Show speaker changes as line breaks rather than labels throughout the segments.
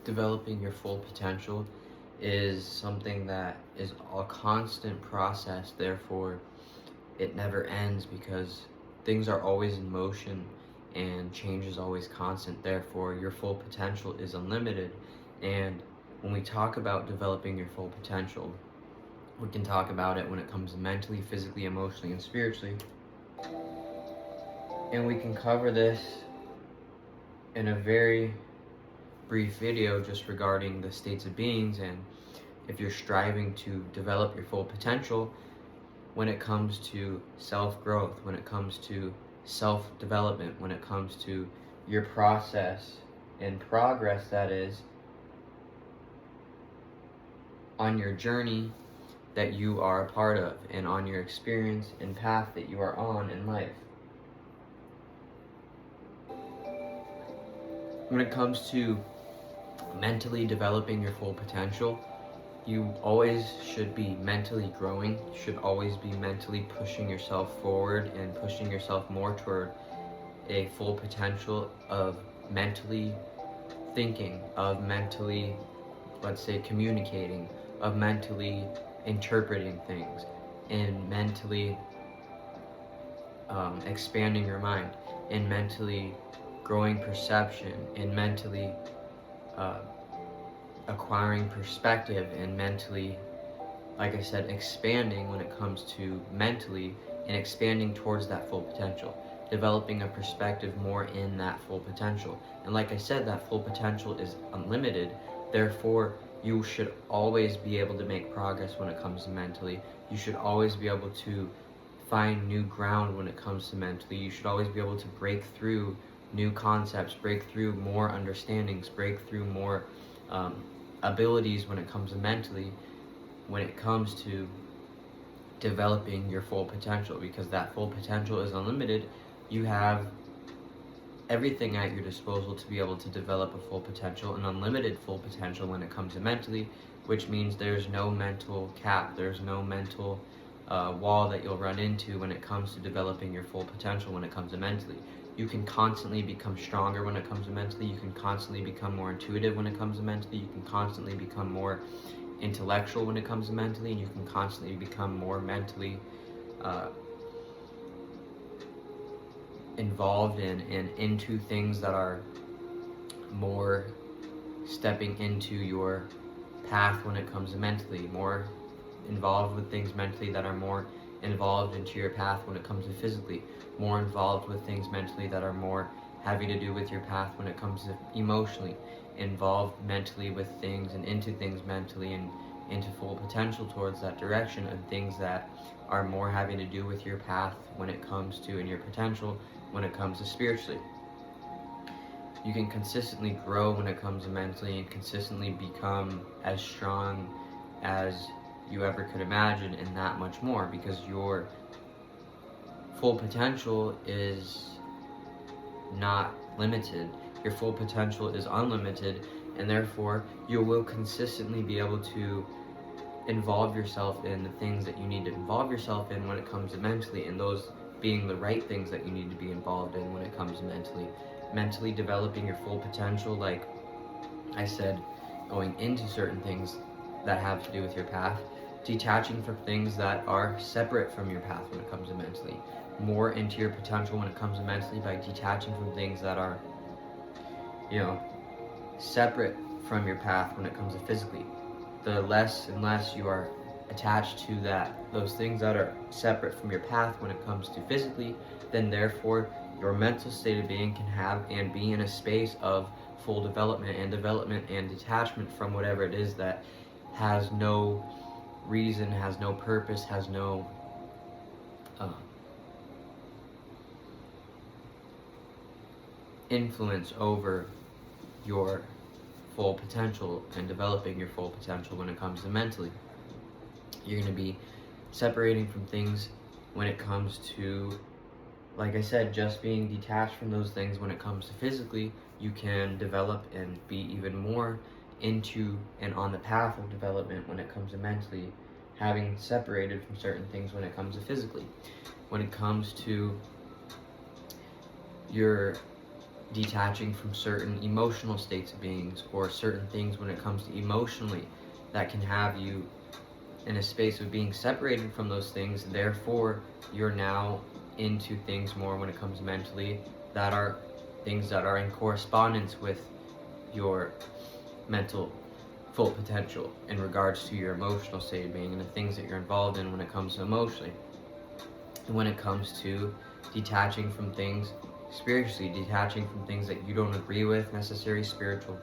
developing your full potential is something that is a constant process. Therefore, it never ends because things are always in motion and change is always constant. Therefore, your full potential is unlimited. And when we talk about developing your full potential, we can talk about it when it comes to mentally, physically, emotionally, and spiritually. And we can cover this in a very brief video just regarding the states of beings, and if you're striving to develop your full potential when it comes to self-growth, when it comes to self-development, when it comes to your process and progress, that is, on your journey that you are a part of and on your experience and path that you are on in life. When it comes to mentally developing your full potential, you always should be mentally growing. You should always be mentally pushing yourself forward and pushing yourself more toward a full potential of mentally thinking, of mentally, let's say, communicating, of mentally interpreting things, and mentally expanding your mind, and mentally growing perception, and mentally acquiring perspective, and mentally, like I said, expanding when it comes to mentally and expanding towards that full potential, developing a perspective more in that full potential. And like I said, that full potential is unlimited. Therefore, you should always be able to make progress when it comes to mentally. You should always be able to find new ground when it comes to mentally. You should always be able to break through new concepts, break through more understandings, break through more abilities when it comes to mentally, when it comes to developing your full potential, because that full potential is unlimited. You have everything at your disposal to be able to develop a full potential, an unlimited full potential when it comes to mentally, which means there's no mental cap, there's no mental wall that you'll run into when it comes to developing your full potential when it comes to mentally. You can constantly become stronger when it comes to mentally. You can constantly become more intuitive when it comes to mentally. You can constantly become more intellectual when it comes to mentally, and you can constantly become more mentally involved in and into things that are more stepping into your path when it comes to mentally, more involved with things mentally that are more involved into your path when it comes to physically, more involved with things mentally that are more having to do with your path when it comes to emotionally, involved mentally with things and into things mentally, and into full potential towards that direction, and things that are more having to do with your path when it comes to, and your potential when it comes to spiritually. You can consistently grow when it comes to mentally and consistently become as strong as you ever could imagine, and that much more, because your full potential is not limited. Your full potential is unlimited, and therefore you will consistently be able to involve yourself in the things that you need to involve yourself in when it comes to mentally, and those being the right things that you need to be involved in when it comes to mentally developing your full potential, like I said, going into certain things that have to do with your path, detaching from things that are separate from your path when it comes to mentally, more into your potential when it comes to mentally by detaching from things that are, separate from your path when it comes to physically. The less and less you are attached to those things that are separate from your path when it comes to physically, then therefore your mental state of being can have and be in a space of full development and detachment from whatever it is that has no reason, has no purpose, has no influence over your full potential and developing your full potential when it comes to mentally. You're going to be separating from things when it comes to, like I said, just being detached from those things. When it comes to physically, you can develop and be even more into and on the path of development when it comes to mentally, having separated from certain things when it comes to physically. When it comes to your detaching from certain emotional states of beings or certain things when it comes to emotionally that can have you in a space of being separated from those things. Therefore, you're now into things more when it comes mentally that are things that are in correspondence with your mental full potential in regards to your emotional state of being and the things that you're involved in when it comes to emotionally. And when it comes to detaching from things spiritually, detaching from things that you don't agree with, necessary spiritual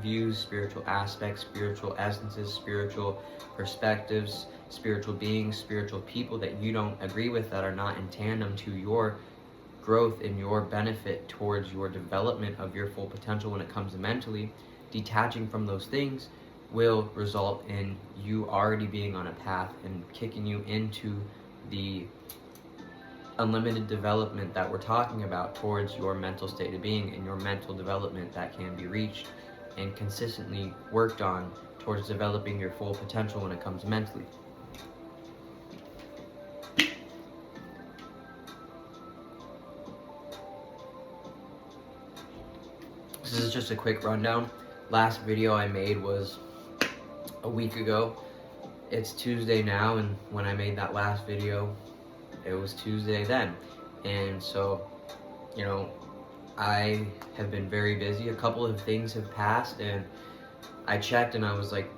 views, spiritual aspects, spiritual essences, spiritual perspectives, spiritual beings, spiritual people that you don't agree with, that are not in tandem to your growth and your benefit towards your development of your full potential when it comes to mentally. Detaching from those things will result in you already being on a path and kicking you into the unlimited development that we're talking about towards your mental state of being and your mental development that can be reached and consistently worked on towards developing your full potential when it comes mentally. This is just a quick rundown. Last video I made was a week ago. It's Tuesday now, and when I made that last video, it was Tuesday then. And so, you know, I have been very busy. A couple of things have passed, and I checked and I was like,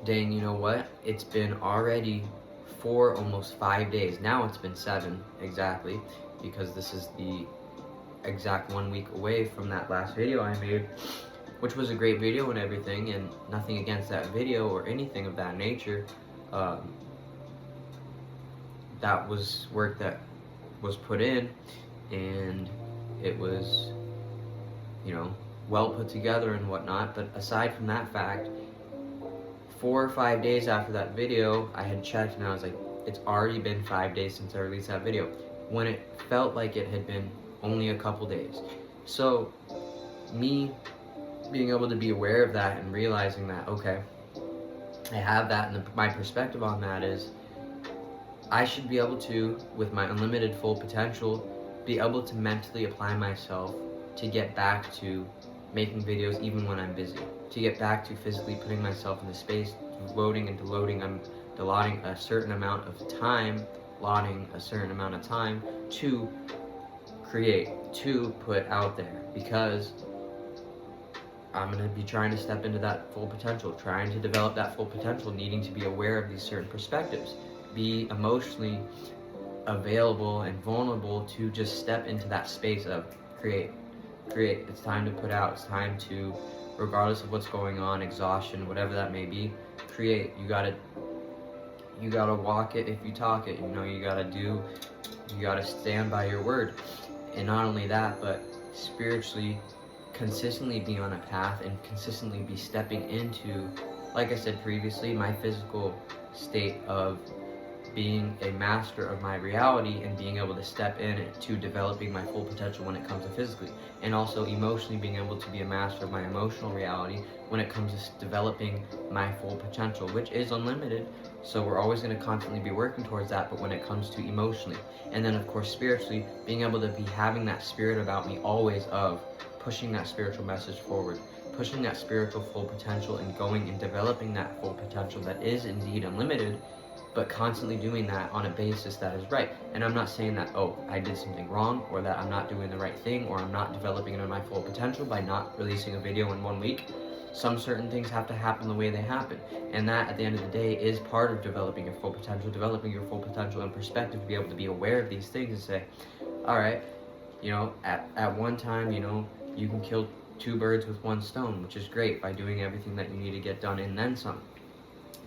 dang, you know what? It's been already 4, almost 5 days. Now it's been 7 exactly, because this is the exact 1 week away from that last video I made, which was a great video and everything, and nothing against that video or anything of that nature. That was work that was put in, and it was, you know, well put together and whatnot. But aside from that fact, 4 or 5 days after that video, I had checked and I was like, it's already been 5 days since I released that video, when it felt like it had been only a couple days. So me being able to be aware of that and realizing that, okay, I have that, and my perspective on that is I should be able to, with my unlimited full potential, be able to mentally apply myself to get back to making videos even when I'm busy, to get back to physically putting myself in the space, loading and deloading. I'm allotting a certain amount of time, to create, to put out there, because I'm going to be trying to step into that full potential, trying to develop that full potential, needing to be aware of these certain perspectives, be emotionally available and vulnerable to just step into that space of create. It's time to put out. It's time to, regardless of what's going on, exhaustion, whatever that may be, create. You gotta walk it if you talk it. You know, you gotta stand by your word. And not only that, but spiritually, consistently be on a path and consistently be stepping into, like I said previously, my physical state of being a master of my reality and being able to step in it to developing my full potential when it comes to physically, and also emotionally being able to be a master of my emotional reality when it comes to developing my full potential, which is unlimited. So we're always going to constantly be working towards that, but when it comes to emotionally, and then of course spiritually, being able to be having that spirit about me always of pushing that spiritual message forward, pushing that spiritual full potential and going and developing that full potential that is indeed unlimited, but constantly doing that on a basis that is right. And I'm not saying that, oh, I did something wrong, or that I'm not doing the right thing, or I'm not developing into my full potential by not releasing a video in 1 week. Some certain things have to happen the way they happen. And that, at the end of the day, is part of developing your full potential and perspective, to be able to be aware of these things and say, all right, you know, at one time, you know, you can kill 2 birds with 1 stone, which is great, by doing everything that you need to get done and then some.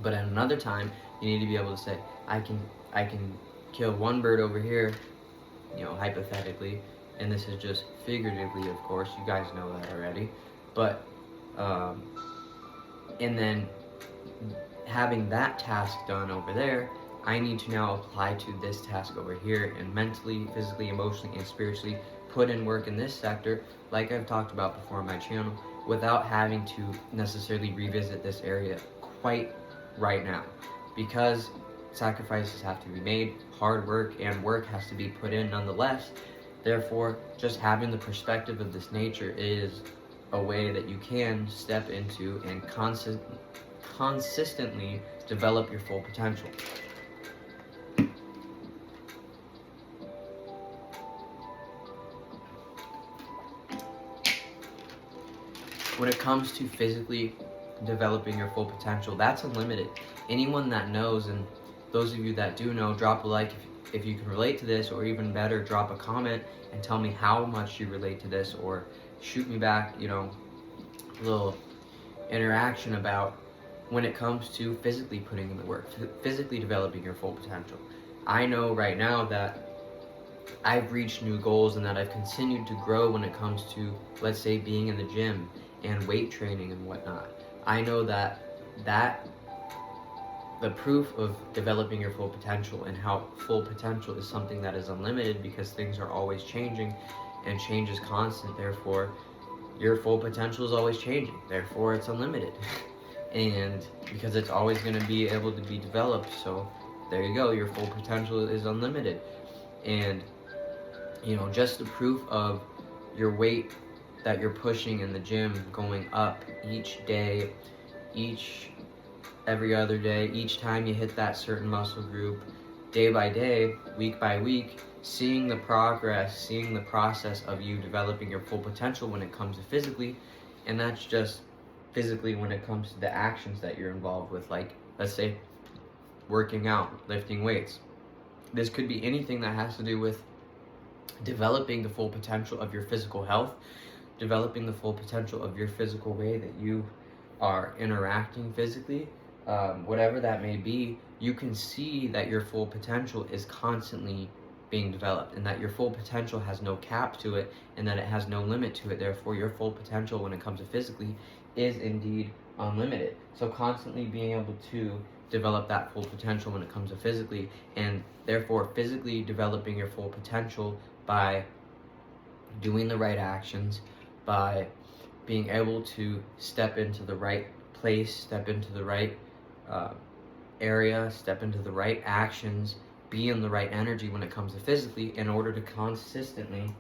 But at another time, you need to be able to say, I can kill 1 bird over here, you know, hypothetically, and this is just figuratively, of course, you guys know that already, but, and then having that task done over there, I need to now apply to this task over here, and mentally, physically, emotionally, and spiritually put in work in this sector, like I've talked about before on my channel, without having to necessarily revisit this area quite right now, because sacrifices have to be made, hard work and work has to be put in nonetheless. Therefore, just having the perspective of this nature is a way that you can step into and consistently develop your full potential. When it comes to physically developing your full potential, that's unlimited. Anyone that knows, and those of you that do know, drop a like if you can relate to this, or even better, drop a comment and tell me how much you relate to this, or shoot me back, a little interaction about when it comes to physically putting in the work, physically developing your full potential. I know right now that I've reached new goals and that I've continued to grow when it comes to, let's say, being in the gym and weight training and whatnot. I know that the proof of developing your full potential and how full potential is something that is unlimited, because things are always changing and change is constant. Therefore, your full potential is always changing. Therefore, it's unlimited. And because it's always going to be able to be developed, so there you go, your full potential is unlimited. And just the proof of your weight that you're pushing in the gym going up each day, every other day, each time you hit that certain muscle group, day by day, week by week, seeing the progress, seeing the process of you developing your full potential when it comes to physically. And that's just physically when it comes to the actions that you're involved with, like, let's say, working out, lifting weights. This could be anything that has to do with developing the full potential of your physical health, developing the full potential of your physical way that you are interacting physically, whatever that may be. You can see that your full potential is constantly being developed, and that your full potential has no cap to it, and that it has no limit to it. Therefore, your full potential when it comes to physically is indeed unlimited. So constantly being able to develop that full potential when it comes to physically, and therefore physically developing your full potential by doing the right actions, by being able to step into the right place, step into the right area, step into the right actions, be in the right energy when it comes to physically, in order to consistently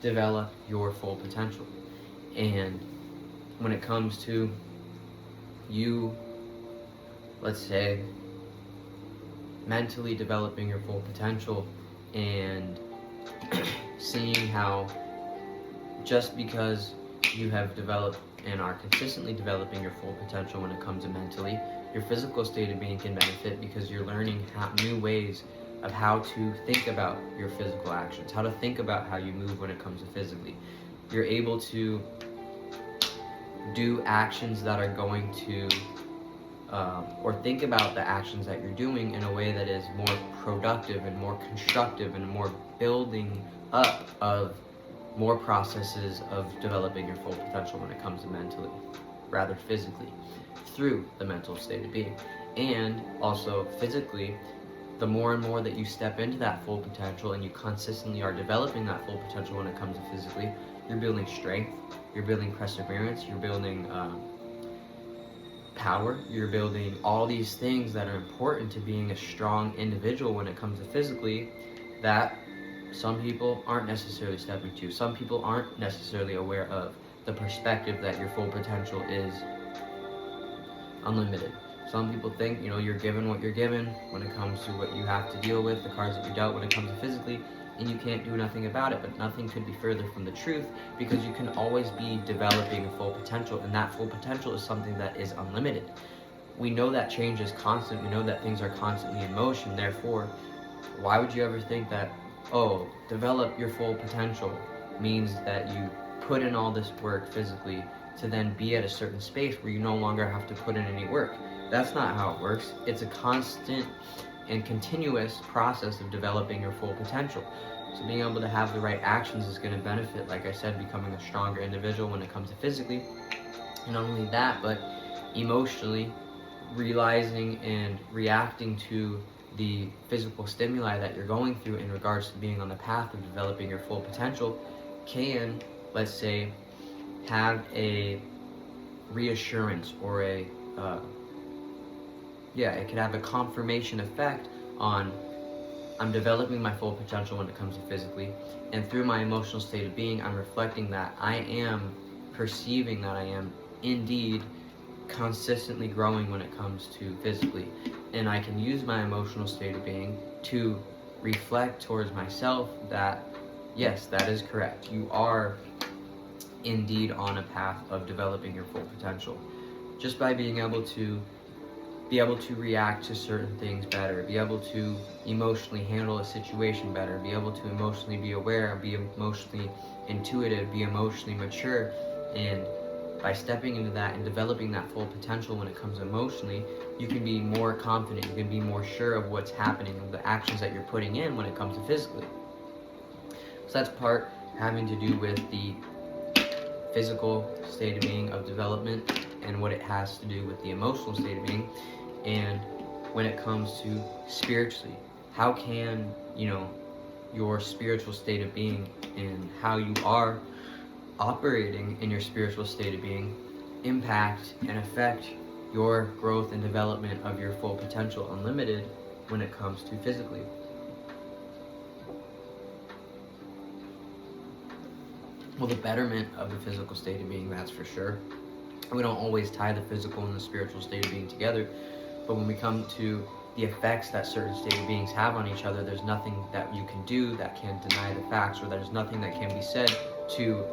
develop your full potential. And when it comes to you, let's say, mentally developing your full potential and seeing how just because you have developed and are consistently developing your full potential when it comes to mentally, your physical state of being can benefit, because you're learning new ways of how to think about your physical actions, how to think about how you move when it comes to physically. You're able to do actions that are going to or think about the actions that you're doing in a way that is more productive and more constructive and more building up of more processes of developing your full potential when it comes to mentally, rather physically, through the mental state of being. And also physically, the more and more that you step into that full potential and you consistently are developing that full potential when it comes to physically, you're building strength, you're building perseverance, you're building power, you're building all these things that are important to being a strong individual when it comes to physically, that some people aren't necessarily stepping to. Some people aren't necessarily aware of the perspective that your full potential is unlimited. Some people think, you're given what you're given when it comes to what you have to deal with, the cards that you're dealt when it comes to physically, and you can't do nothing about it. But nothing could be further from the truth, because you can always be developing a full potential, and that full potential is something that is unlimited. We know that change is constant. We know that things are constantly in motion. Therefore, why would you ever think that, develop your full potential means that you put in all this work physically to then be at a certain space where you no longer have to put in any work? That's not how it works. It's a constant and continuous process of developing your full potential. So being able to have the right actions is going to benefit, like I said, becoming a stronger individual when it comes to physically. And not only that, but emotionally, realizing and reacting to the physical stimuli that you're going through in regards to being on the path of developing your full potential can, let's say, have a reassurance or it could have a confirmation effect on I'm developing my full potential when it comes to physically, and through my emotional state of being, I'm reflecting that I am perceiving that I am indeed consistently growing when it comes to physically, and I can use my emotional state of being to reflect towards myself that yes, that is correct. You are indeed on a path of developing your full potential, just by being able to react to certain things better, be able to emotionally handle a situation better, be able to emotionally be aware, be emotionally intuitive, be emotionally mature. And by stepping into that and developing that full potential when it comes emotionally, you can be more confident, you can be more sure of what's happening, of the actions that you're putting in when it comes to physically. So that's part having to do with the physical state of being of development and what it has to do with the emotional state of being. And when it comes to spiritually, how can, your spiritual state of being and how you are operating in your spiritual state of being impact and affect your growth and development of your full potential unlimited when it comes to physically. Well, the betterment of the physical state of being, that's for sure. We don't always tie the physical and the spiritual state of being together, but when we come to the effects that certain state of beings have on each other, there's nothing that you can do that can deny the facts, or there's nothing that can be said to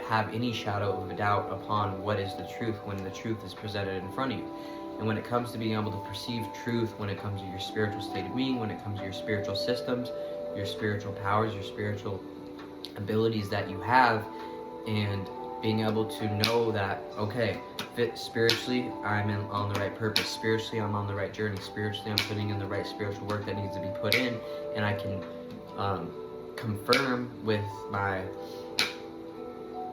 have any shadow of a doubt upon what is the truth when the truth is presented in front of you. And when it comes to being able to perceive truth, when it comes to your spiritual state of being, when it comes to your spiritual systems, your spiritual powers, your spiritual abilities that you have, and being able to know that, okay, spiritually I'm on the right purpose, spiritually I'm on the right journey, spiritually I'm putting in the right spiritual work that needs to be put in, and I can confirm with my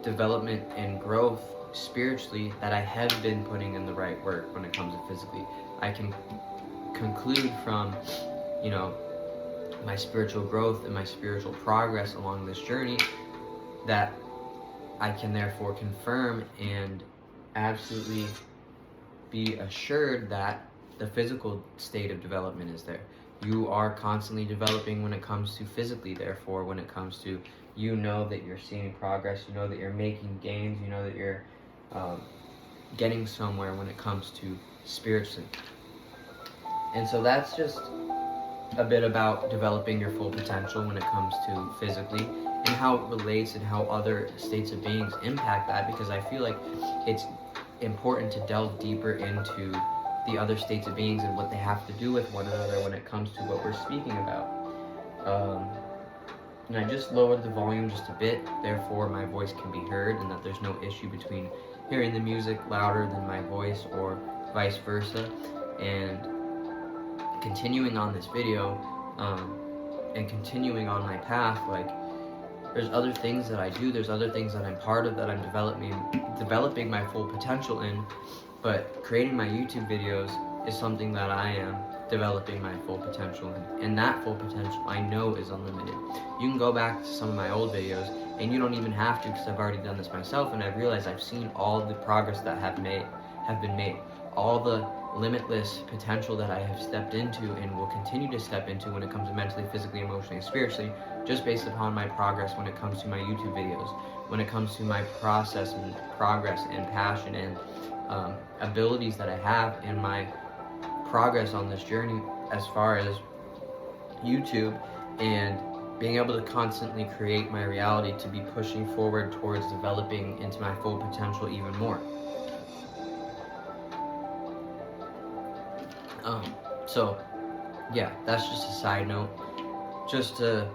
development and growth spiritually that I have been putting in the right work when it comes to physically. I can conclude from, my spiritual growth and my spiritual progress along this journey that I can therefore confirm and absolutely be assured that the physical state of development is there. You are constantly developing when it comes to physically, therefore when it comes to, that you're seeing progress, that you're making gains, that you're getting somewhere when it comes to spiritually. And so that's just a bit about developing your full potential when it comes to physically, and how it relates and how other states of beings impact that, because I feel like it's important to delve deeper into the other states of beings and what they have to do with one another when it comes to what we're speaking about. And I just lowered the volume just a bit, therefore my voice can be heard, and that there's no issue between hearing the music louder than my voice or vice versa. And continuing on this video, and continuing on my path, there's other things that I do, there's other things that I'm part of, that I'm developing my full potential in, but creating my YouTube videos is something that I am developing my full potential in, and that full potential I know is unlimited. You can go back to some of my old videos, and you don't even have to, because I've already done this myself, and I've realized I've seen all the progress that have been made, all the limitless potential that I have stepped into and will continue to step into when it comes to mentally, physically, emotionally, and spiritually, just based upon my progress when it comes to my YouTube videos, when it comes to my process and progress and passion and abilities that I have in my progress on this journey as far as YouTube, and being able to constantly create my reality to be pushing forward towards developing into my full potential even more. So yeah, that's just a side note, just to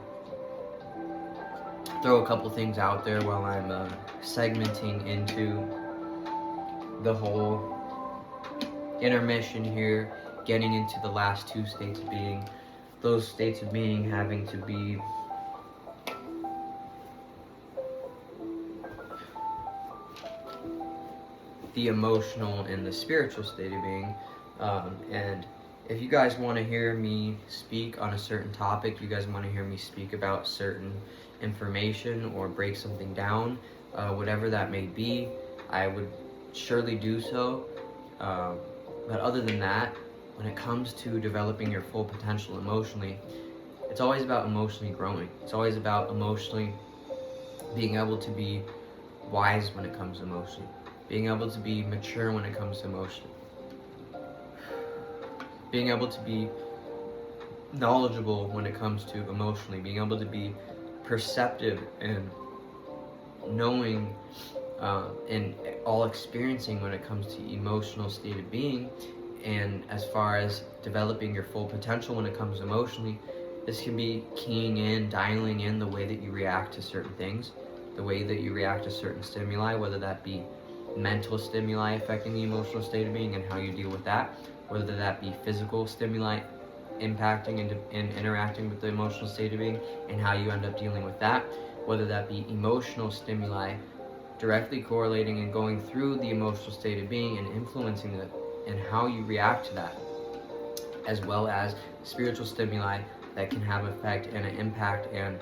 throw a couple things out there while I'm segmenting into the whole intermission here, getting into the last two states of being, those states of being having to be the emotional and the spiritual state of being. And if you guys want to hear me speak on a certain topic, you guys want to hear me speak about certain information or break something down, whatever that may be, I would surely do so. But other than that, when it comes to developing your full potential emotionally, it's always about emotionally growing. It's always about emotionally being able to be wise when it comes to emotion, being able to be mature when it comes to emotion, being able to be knowledgeable when it comes to emotionally, being able to be perceptive and knowing and all experiencing when it comes to emotional state of being. And as far as developing your full potential when it comes emotionally, this can be keying in, dialing in the way that you react to certain things, the way that you react to certain stimuli, whether that be mental stimuli affecting the emotional state of being and how you deal with that, whether that be physical stimuli impacting and interacting with the emotional state of being and how you end up dealing with that, whether that be emotional stimuli directly correlating and going through the emotional state of being and influencing it and how you react to that, as well as spiritual stimuli that can have effect and an impact, and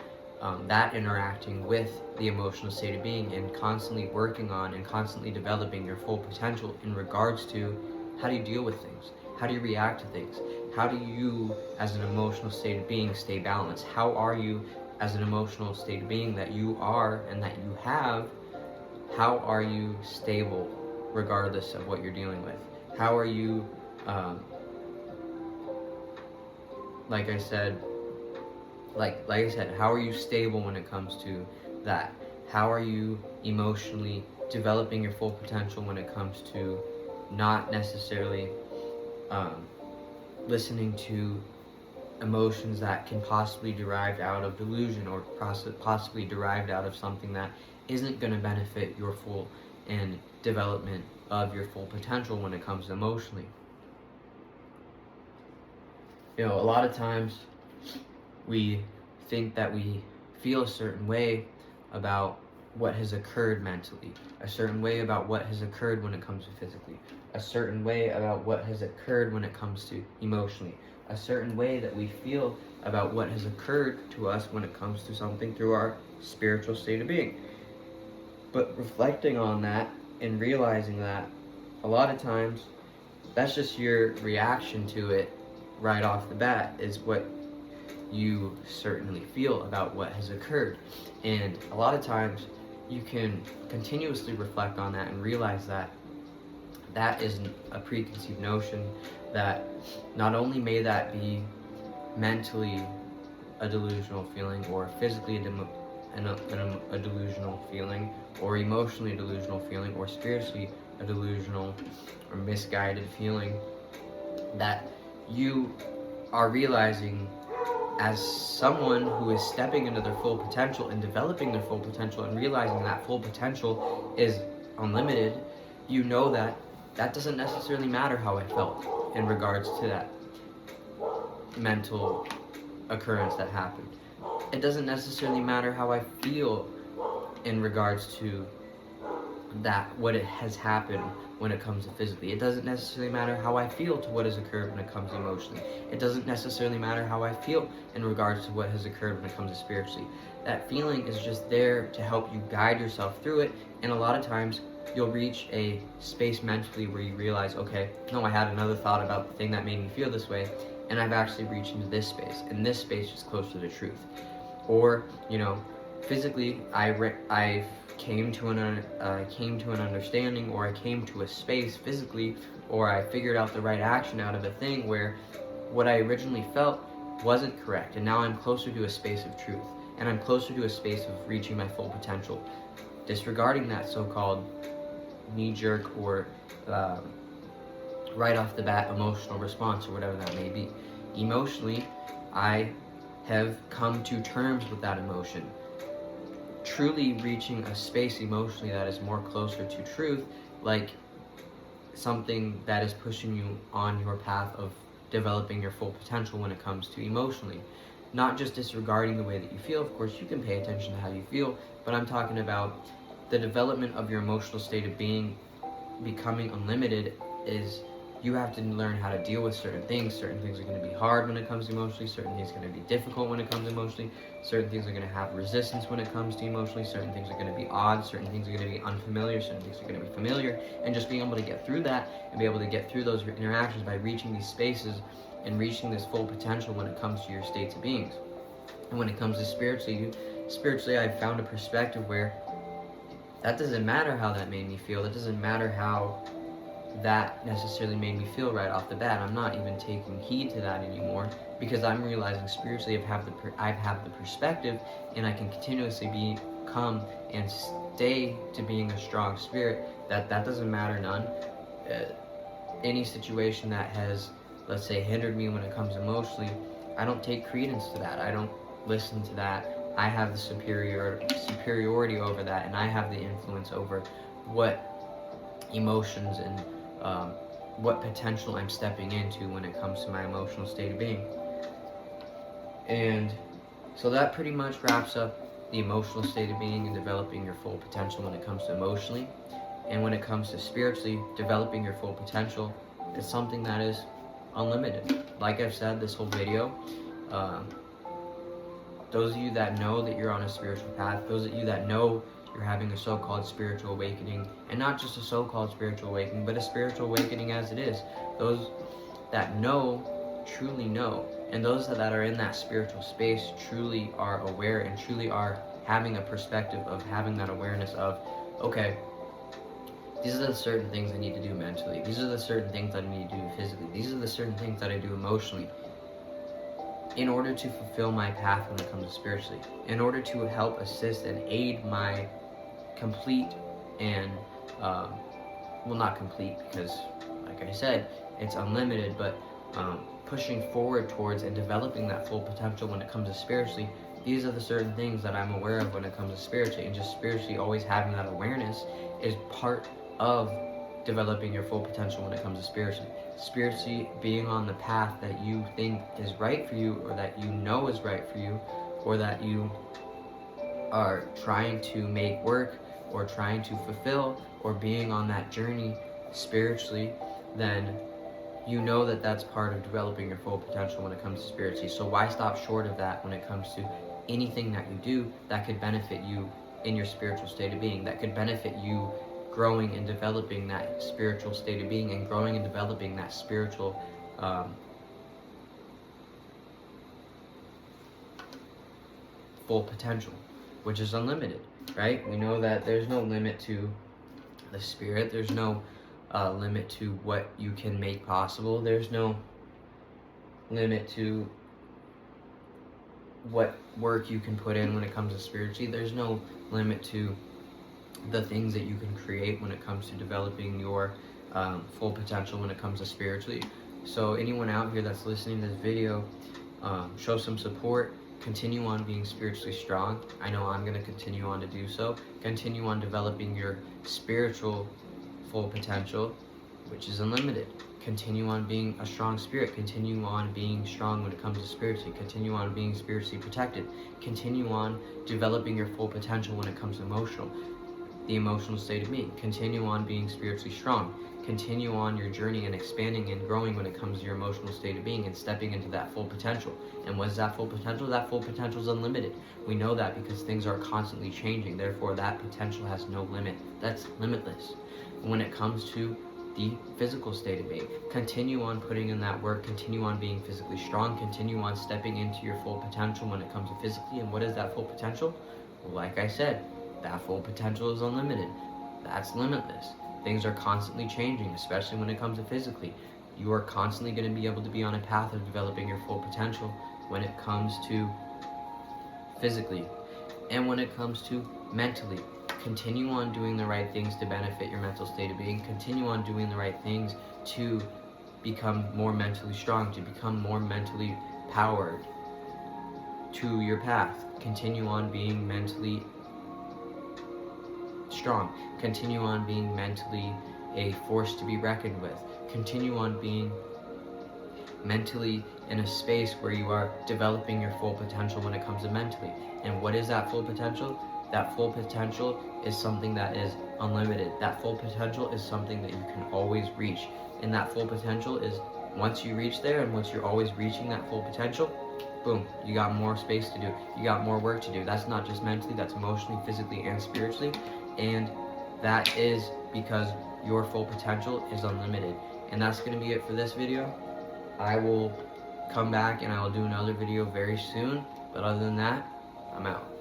that interacting with the emotional state of being and constantly working on and constantly developing your full potential in regards to how do you deal with things, how do you react to things, how do you as an emotional state of being stay balanced, how are you as an emotional state of being that you are and that you have, how are you stable regardless of what you're dealing with, how are you like I said, how are you stable when it comes to that? How are you emotionally developing your full potential when it comes to not necessarily listening to emotions that can possibly derived out of delusion or possibly derived out of something that isn't going to benefit your full and development of your full potential when it comes to emotionally. You know, a lot of times we think that we feel a certain way about what has occurred mentally, a certain way about what has occurred when it comes to physically, a certain way about what has occurred when it comes to emotionally, a certain way that we feel about what has occurred to us when it comes to something through our spiritual state of being. But reflecting on that and realizing that a lot of times that's just your reaction to it right off the bat is what you certainly feel about what has occurred. And a lot of times you can continuously reflect on that and realize that that isn't a preconceived notion, that not only may that be mentally a delusional feeling or physically a delusional feeling or emotionally a delusional feeling or spiritually a delusional or misguided feeling, that you are realizing as someone who is stepping into their full potential and developing their full potential and realizing that full potential is unlimited, you know that that doesn't necessarily matter how I felt in regards to that mental occurrence that happened. It doesn't necessarily matter how I feel in regards to that, what it has happened when it comes to physically. It doesn't necessarily matter how I feel to what has occurred when it comes to emotionally. It doesn't necessarily matter how I feel in regards to what has occurred when it comes to spiritually. That feeling is just there to help you guide yourself through it, and a lot of times you'll reach a space mentally where you realize, okay, no, I had another thought about the thing that made me feel this way, and I've actually reached into this space, and this space is closer to truth. Or, you know, physically, I came to an understanding, or I came to a space physically, or I figured out the right action out of a thing where what I originally felt wasn't correct, and now I'm closer to a space of truth, and I'm closer to a space of reaching my full potential, disregarding that so-called knee-jerk or right off the bat emotional response or whatever that may be. Emotionally, I have come to terms with that emotion, truly reaching a space emotionally that is more closer to truth, like something that is pushing you on your path of developing your full potential when it comes to emotionally. Not just disregarding the way that you feel, of course you can pay attention to how you feel, but I'm talking about the development of your emotional state of being becoming unlimited is you have to learn how to deal with certain things. Certain things are going to be hard when it comes to emotionally. Certain things are going to be difficult when it comes to emotionally. Certain things are going to have resistance when it comes to emotionally. Certain things are going to be odd. Certain things are going to be unfamiliar. Certain things are going to be familiar. And just being able to get through that and be able to get through those interactions by reaching these spaces and reaching this full potential when it comes to your states of beings. And when it comes to spiritually, I've found a perspective where that doesn't matter how that made me feel. It doesn't matter how that necessarily made me feel right off the bat. I'm not even taking heed to that anymore, because I'm realizing spiritually I've had the perspective, and I can continuously become and stay to being a strong spirit. That doesn't matter none. Any situation that has, let's say, hindered me when it comes emotionally, I don't take credence to that. I don't listen to that. I have the superiority over that, and I have the influence over what emotions and what potential I'm stepping into when it comes to my emotional state of being. And so that pretty much wraps up the emotional state of being and developing your full potential when it comes to emotionally. And when it comes to spiritually, developing your full potential is something that is unlimited. Like I've said this whole video, those of you that know that you're on a spiritual path, those of you that know you're having a so-called spiritual awakening, and not just a so-called spiritual awakening, but a spiritual awakening as it is, those that know truly know, and those that are in that spiritual space truly are aware and truly are having a perspective of having that awareness of, okay, these are the certain things I need to do mentally, these are the certain things that I need to do physically, these are the certain things that I do emotionally, in order to fulfill my path when it comes to spiritually, in order to help assist and aid my complete and, well, not complete, because like I said, it's unlimited, but pushing forward towards and developing that full potential when it comes to spiritually. These are the certain things that I'm aware of when it comes to spiritually, and just spiritually always having that awareness is part of developing your full potential when it comes to spiritually. Spiritually being on the path that you think is right for you, or that you know is right for you, or that you are trying to make work or trying to fulfill, or being on that journey spiritually, then you know that that's part of developing your full potential when it comes to spiritually. So why stop short of that when it comes to anything that you do that could benefit you in your spiritual state of being, that could benefit you growing and developing that spiritual state of being, and growing and developing that spiritual full potential, which is unlimited, right? We know that there's no limit to the spirit. There's no limit to what you can make possible. There's no limit to what work you can put in when it comes to spiritually. There's no limit to the things that you can create when it comes to developing your full potential when it comes to spiritually. So anyone out here that's listening to this video, show some support. Continue on being spiritually strong. I know I'm going to continue on to do so. Continue on developing your spiritual full potential, which is unlimited. Continue on being a strong spirit. Continue on being strong when it comes to spiritually. Continue on being spiritually protected. Continue on developing your full potential when it comes to the emotional state of being. Continue on being spiritually strong. Continue on your journey and expanding and growing when it comes to your emotional state of being, and stepping into that full potential. And what is that full potential? That full potential is unlimited. We know that because things are constantly changing. Therefore, that potential has no limit. That's limitless. When it comes to the physical state of being, continue on putting in that work. Continue on being physically strong. Continue on stepping into your full potential when it comes to physically. And what is that full potential? Well, like I said, that full potential is unlimited. That's limitless. Things are constantly changing, especially when it comes to physically. You are constantly going to be able to be on a path of developing your full potential when it comes to physically. And when it comes to mentally, continue on doing the right things to benefit your mental state of being. Continue on doing the right things to become more mentally strong, to become more mentally powered to your path. Continue on being mentally strong. Continue on being mentally a force to be reckoned with. Continue on being mentally in a space where you are developing your full potential when it comes to mentally. And what is that full potential? That full potential is something that is unlimited. That full potential is something that you can always reach. And that full potential is, once you reach there and once you're always reaching that full potential, boom, you got more space to do. You got more work to do. That's not just mentally, that's emotionally, physically, and spiritually. And that is because your full potential is unlimited. And that's going to be it for this video. I will come back and I will do another video very soon. But other than that, I'm out.